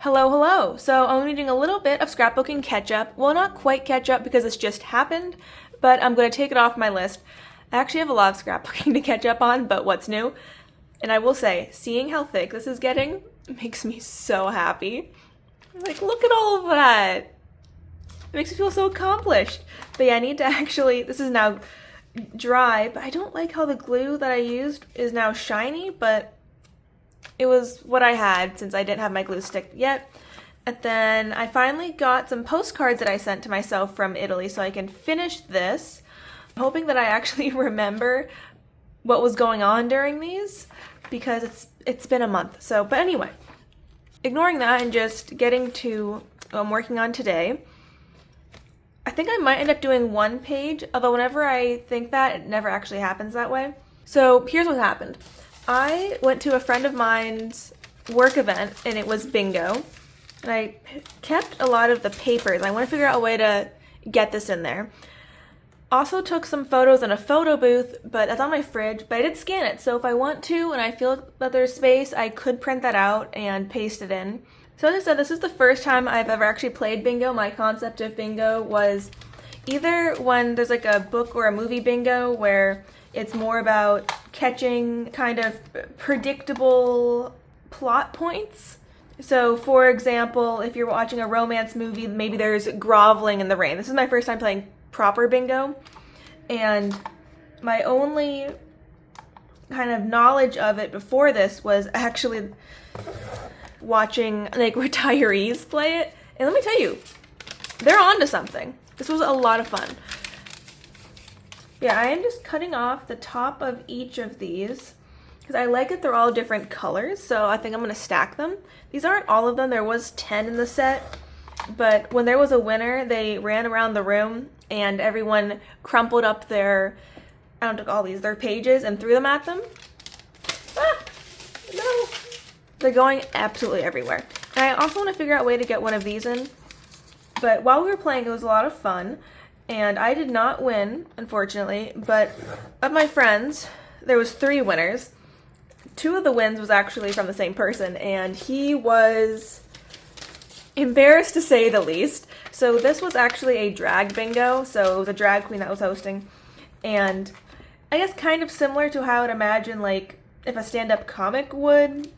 Hello, hello. So I'm eating a little bit of scrapbooking catch-up. Well, not quite catch-up because it's just happened, but I'm going to take it off my list. I actually have a lot of scrapbooking to catch up on, but what's new? And I will say, seeing how thick this is getting makes me so happy. Like, look at all of that. It makes me feel so accomplished. But yeah, I need to actually, this is now dry, but I don't like how the glue that I used is now shiny, but it was what I had since I didn't have my glue stick yet. And then I finally got some postcards that I sent to myself from Italy so I can finish this. I'm hoping that I actually remember what was going on during these because it's been a month. So, but anyway, ignoring that and just getting to what I'm working on today. I think I might end up doing one page, although whenever I think that, it never actually happens that way. So here's what happened. I went to a friend of mine's work event and it was bingo. And I kept a lot of the papers. I want to figure out a way to get this in there. Also took some photos in a photo booth, but that's on my fridge, but I did scan it. So if I want to and I feel that there's space, I could print that out and paste it in. So as I said, this is the first time I've ever actually played bingo. My concept of bingo was either when there's like a book or a movie bingo where it's more about catching kind of predictable plot points. So for example, if you're watching a romance movie, maybe there's groveling in the rain. This is my first time playing proper bingo, and my only kind of knowledge of it before this was actually watching like retirees play it. And let me tell you, they're onto something. This was a lot of fun. Yeah, I am just cutting off the top of each of these because I like that they're all different colors, so I think I'm going to stack them. These aren't all of them. There was 10 in the set, but when there was a winner, they ran around the room and everyone crumpled up their, I don't know, all these, their pages and threw them at them. Ah, no. They're going absolutely everywhere. And I also want to figure out a way to get one of these in. But while we were playing, it was a lot of fun. And I did not win, unfortunately. But of my friends, there was 3 winners. 2 of the wins was actually from the same person. And he was embarrassed to say the least. So this was actually a drag bingo. So it was a drag queen that was hosting. And I guess kind of similar to how I'd imagine like if a stand-up comic would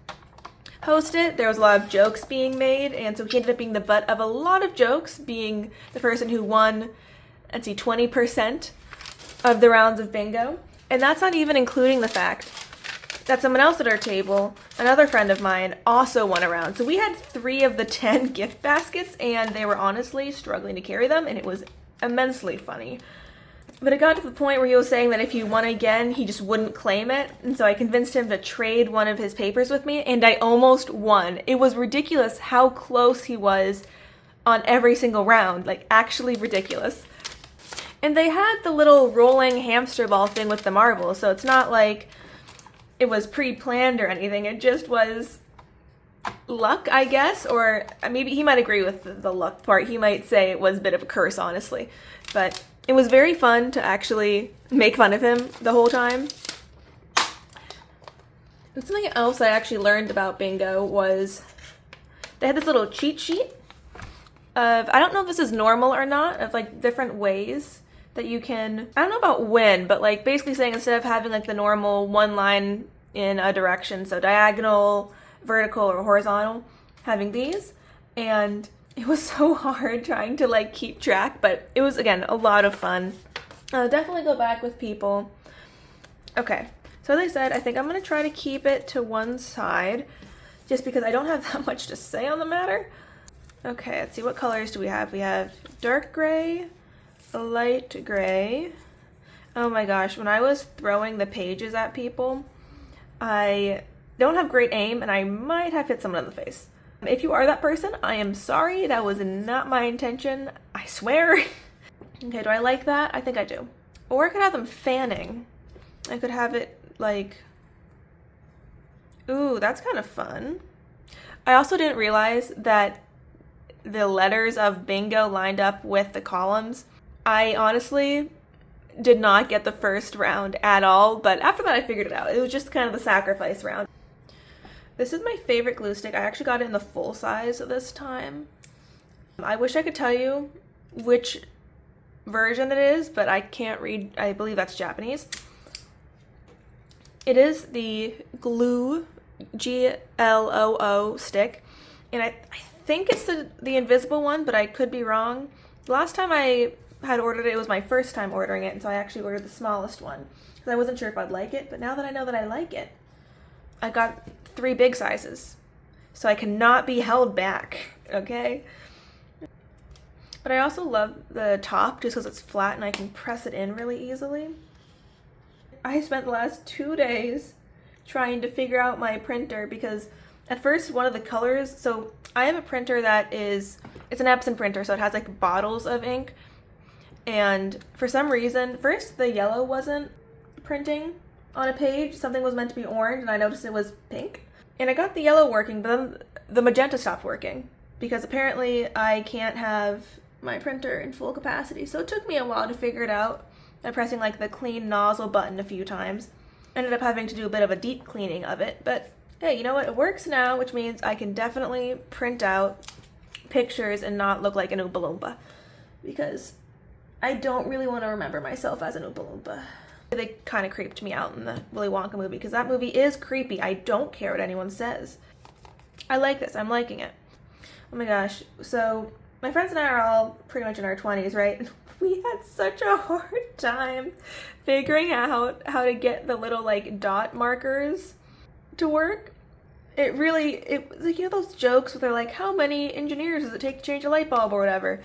host it. There was a lot of jokes being made, and so he ended up being the butt of a lot of jokes, being the person who won, let's see, 20% of the rounds of bingo. And that's not even including the fact that someone else at our table, another friend of mine, also won a round. So we had 3 of the 10 gift baskets, and they were honestly struggling to carry them, and it was immensely funny. But it got to the point where he was saying that if he won again, he just wouldn't claim it. And so I convinced him to trade one of his papers with me, and I almost won. It was ridiculous how close he was on every single round. Like, actually ridiculous. And they had the little rolling hamster ball thing with the marbles, so it's not like it was pre-planned or anything. It just was luck, I guess, or maybe he might agree with the luck part. He might say it was a bit of a curse, honestly. But it was very fun to actually make fun of him the whole time. And something else I actually learned about bingo was they had this little cheat sheet of, I don't know if this is normal or not, of like different ways that you can, I don't know about win, but like basically saying instead of having like the normal one line in a direction, so diagonal, vertical, or horizontal, having these. And it was so hard trying to like keep track, but it was, again, a lot of fun. Definitely go back with people. Okay, so as I said, I think I'm going to try to keep it to one side just because I don't have that much to say on the matter. Okay, let's see, what colors do we have? We have dark gray, light gray. Oh my gosh, when I was throwing the pages at people, I don't have great aim and I might have hit someone in the face. If you are that person, I am sorry. That was not my intention. I swear. Okay, do I like that? I think I do. Or I could have them fanning. I could have it like, ooh, that's kind of fun. I also didn't realize that the letters of bingo lined up with the columns. I honestly did not get the first round at all, but after that I figured it out. It was just kind of the sacrifice round. This is my favorite glue stick. I actually got it in the full size this time. I wish I could tell you which version it is, but I can't read. I believe that's Japanese. It is the glue, Gloo stick, and I think it's the invisible one, but I could be wrong. Last time I had ordered it, it was my first time ordering it, and so I actually ordered the smallest one because I wasn't sure if I'd like it, but now that I know that I like it, I got 3 big sizes, so I cannot be held back, okay? But I also love the top just because it's flat and I can press it in really easily. I spent the last 2 days trying to figure out my printer because at first one of the colors, so I have a printer that it's an Epson printer, so it has like bottles of ink, and for some reason, first the yellow wasn't printing on a page, something was meant to be orange and I noticed it was pink. And I got the yellow working, but then the magenta stopped working because apparently I can't have my printer in full capacity. So it took me a while to figure it out by pressing like the clean nozzle button a few times. Ended up having to do a bit of a deep cleaning of it, but hey, you know what? It works now, which means I can definitely print out pictures and not look like an Oompa Loompa because I don't really want to remember myself as an Oompa Loompa. They kind of creeped me out in the Willy Wonka movie because that movie is creepy. I don't care what anyone says. I like this. I'm liking it. Oh my gosh. So my friends and I are all pretty much in our 20s, right? We had such a hard time figuring out how to get the little like dot markers to work. It was like, you know those jokes where they're like, how many engineers does it take to change a light bulb or whatever?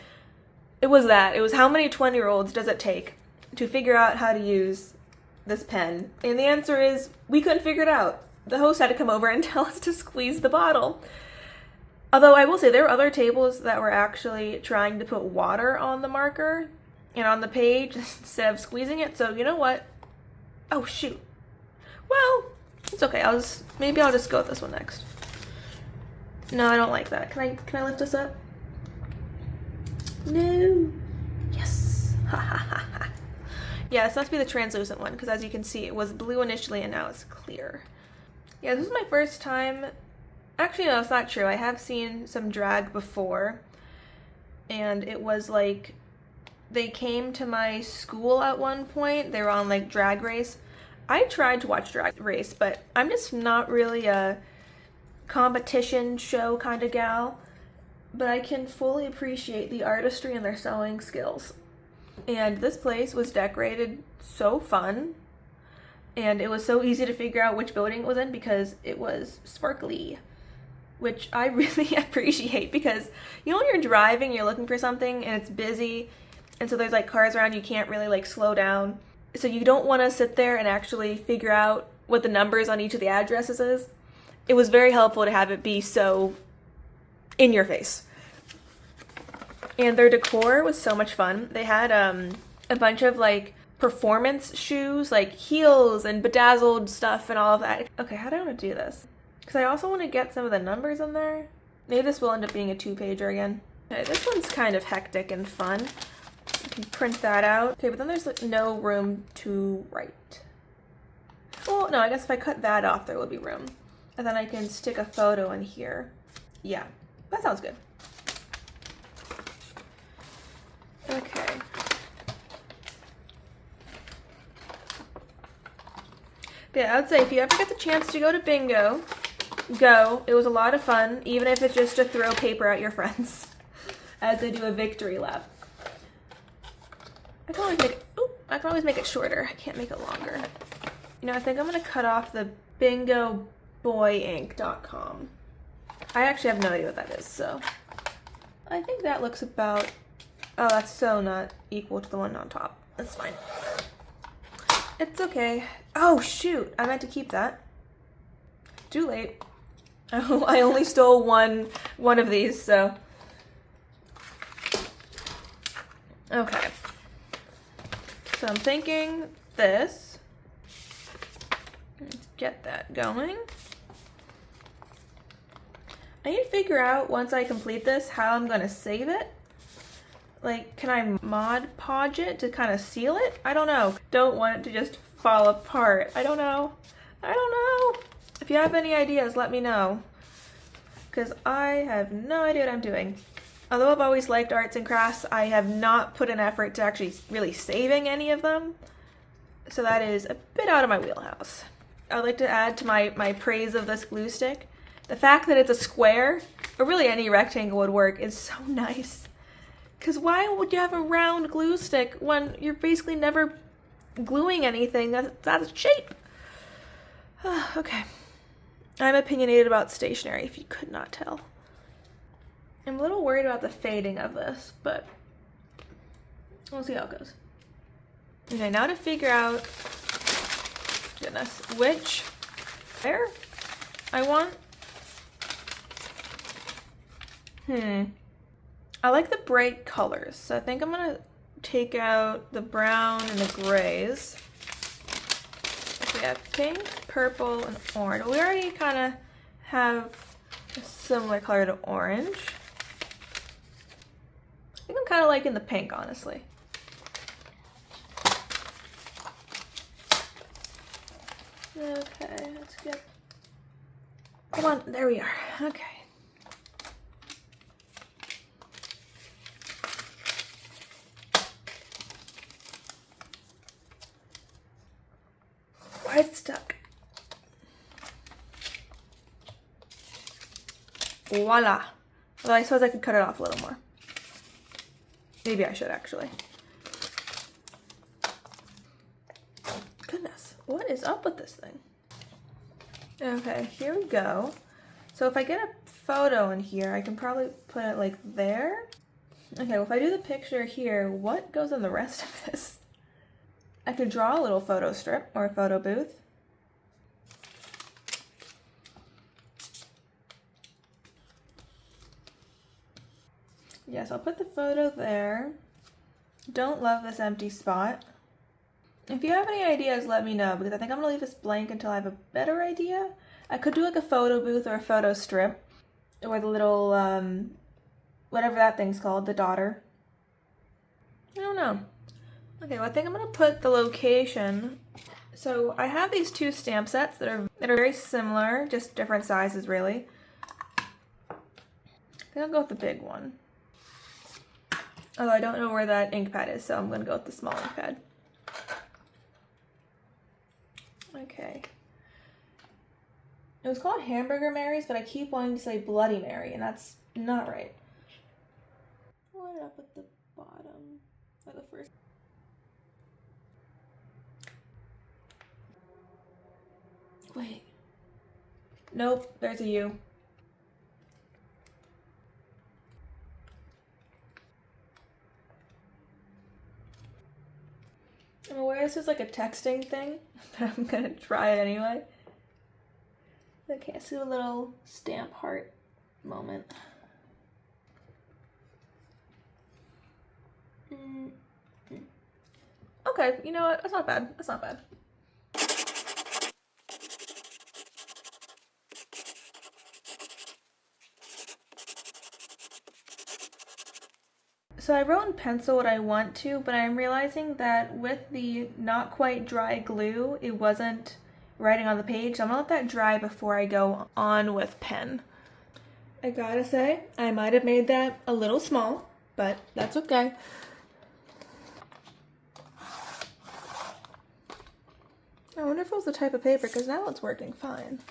It was that. It was how many 20-year-olds does it take to figure out how to use this pen? And the answer is we couldn't figure it out. The host had to come over and tell us to squeeze the bottle. Although I will say there were other tables that were actually trying to put water on the marker and on the page instead of squeezing it. So you know what? Oh shoot. Well, it's okay. Maybe I'll just go with this one next. No, I don't like that. Can I lift this up? No. Yes. Ha ha ha ha. Yeah, this must be the translucent one because as you can see, it was blue initially and now it's clear. Yeah, this is my first time. Actually, no, it's not true. I have seen some drag before, and it was like they came to my school at one point. They were on like Drag Race. I tried to watch Drag Race, but I'm just not really a competition show kind of gal, but I can fully appreciate the artistry and their sewing skills. And this place was decorated so fun, and it was so easy to figure out which building it was in because it was sparkly, which I really appreciate because, you know, when you're driving, you're looking for something and it's busy, and so there's like cars around, you can't really like slow down. So you don't want to sit there and actually figure out what the numbers on each of the addresses is. It was very helpful to have it be so in your face. And their decor was so much fun. They had a bunch of like performance shoes, like heels and bedazzled stuff and all of that. Okay, how do I want to do this? Because I also want to get some of the numbers in there. Maybe this will end up being a 2-pager again. Okay, this one's kind of hectic and fun. You can print that out. Okay, but then there's like no room to write. Well, no, I guess if I cut that off, there will be room. And then I can stick a photo in here. Yeah, that sounds good. Okay. But yeah, I would say if you ever get the chance to go to bingo, go. It was a lot of fun, even if it's just to throw paper at your friends as they do a victory lap. I can always make it shorter. I can't make it longer. You know, I think I'm going to cut off the bingoboyink.com. I actually have no idea what that is, so I think that looks about... Oh, that's so not equal to the one on top. That's fine. It's okay. Oh, shoot. I meant to keep that. Too late. Oh, I only stole one of these, so... Okay. So I'm thinking this. Get that going. I need to figure out, once I complete this, how I'm going to save it. Like, can I Mod Podge it to kind of seal it? I don't know. Don't want it to just fall apart. I don't know. If you have any ideas, let me know, because I have no idea what I'm doing. Although I've always liked arts and crafts, I have not put an effort to actually really saving any of them. So that is a bit out of my wheelhouse. I'd like to add to my praise of this glue stick, the fact that it's a square, or really any rectangle would work, is so nice. Because why would you have a round glue stick when you're basically never gluing anything that's a shape? Okay. I'm opinionated about stationery, if you could not tell. I'm a little worried about the fading of this, but we'll see how it goes. Okay, now to figure out, goodness, which hair I want. I like the bright colors, so I think I'm gonna take out the brown and the grays. We have pink, purple, and orange. We already kind of have a similar color to orange. I think I'm kind of liking the pink, honestly. Okay, let's get... Come on, there we are. Okay. Why is it stuck? Voila. Although I suppose I could cut it off a little more. Maybe I should, actually. Goodness, what is up with this thing? Okay, here we go. So if I get a photo in here, I can probably put it like there. Okay, well if I do the picture here, what goes in the rest of this? I could draw a little photo strip or a photo booth. Yes, I'll put the photo there. Don't love this empty spot. If you have any ideas, let me know, because I think I'm gonna leave this blank until I have a better idea. I could do like a photo booth or a photo strip, or the little, whatever that thing's called, the daughter. I don't know. Okay, well I think I'm gonna put the location. So I have these two stamp sets that are very similar, just different sizes really. I think I'll go with the big one. Although I don't know where that ink pad is, so I'm gonna go with the small ink pad. Okay. It was called Hamburger Marys, but I keep wanting to say Bloody Mary, and that's not right. Line it up at the bottom, or the first. Wait. Nope, there's a U. I'm aware this is like a texting thing, but I'm gonna try it anyway. Okay, let's do a little stamp heart moment. Okay, you know what? That's not bad. That's not bad. So I wrote in pencil what I want to, but I'm realizing that with the not quite dry glue, it wasn't writing on the page. So I'm gonna let that dry before I go on with pen. I gotta say, I might have made that a little small, but that's okay. I wonder if it was the type of paper, because now it's working fine.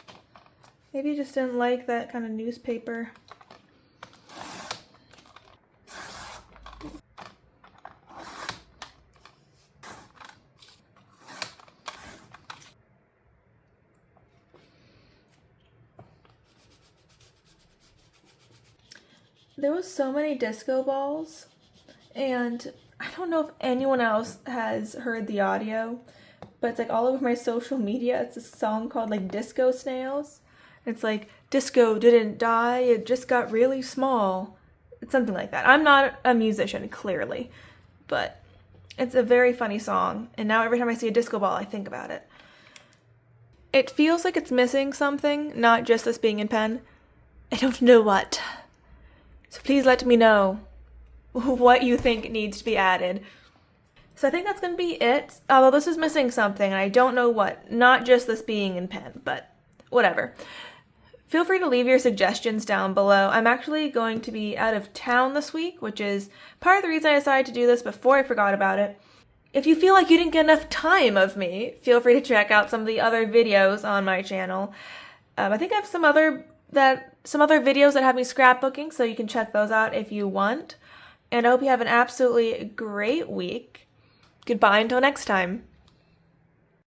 Maybe you just didn't like that kind of newspaper. There was so many disco balls, and I don't know if anyone else has heard the audio, but it's like all over my social media. It's a song called like Disco Snails. It's like, disco didn't die, it just got really small. It's something like that. I'm not a musician, clearly, but it's a very funny song, and now every time I see a disco ball, I think about it. It feels like it's missing something, not just this being in pen. I don't know what. So please let me know what you think needs to be added. So I think that's going to be it. Although this is missing something, and I don't know what. Not just this being in pen, but whatever. Feel free to leave your suggestions down below. I'm actually going to be out of town this week, which is part of the reason I decided to do this before I forgot about it. If you feel like you didn't get enough time of me, feel free to check out some of the other videos on my channel. I think I have some other videos that have me scrapbooking, so you can check those out if you want. And I hope you have an absolutely great week. Goodbye until next time.